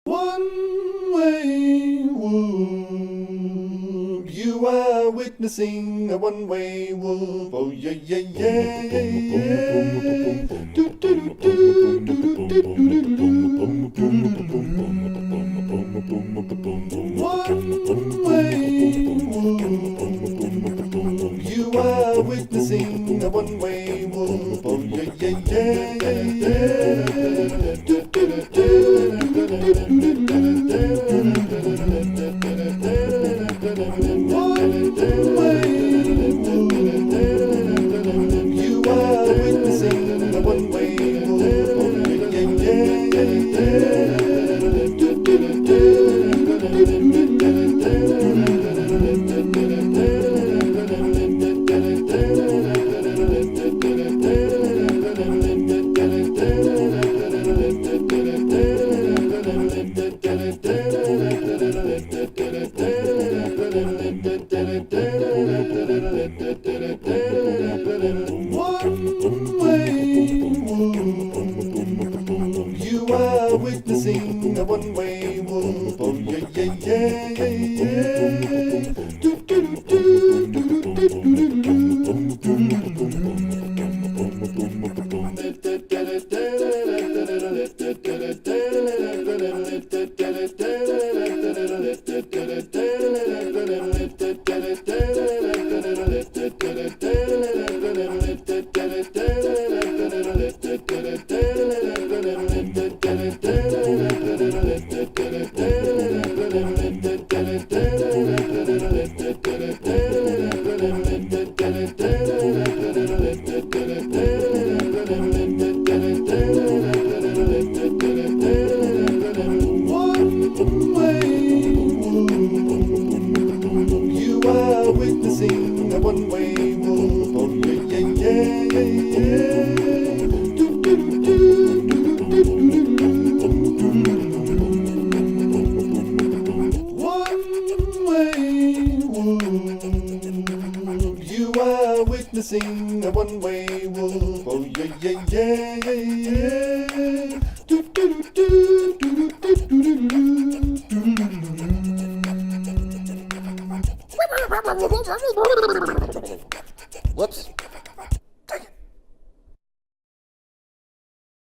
One-way wolf, you are witnessing a one-way wolf. Oh yeah, yeah, yeah, yeah, yeah. Do, do, do, do, do, do, do, do, One-way wolf, you are witnessing a one-way wolf. Oh yeah, yeah, yeah, yeah, yeah. Do, do, do, do. You are witnessing the one-way wolf. You are witnessing a one-way wolf. Oh yeah, yeah, yeah, yeah, yeah. Do, do, do, do, do, do, You are witnessing a one-way wolf. Oh yeah, yeah, yeah, yeah, yeah. Do, do, do, do, do, do, One-way wolf. You are witnessing a one-way wolf. Oh yeah, yeah, yeah, yeah, yeah. Do, do, do, do, do, do, do, Whoops.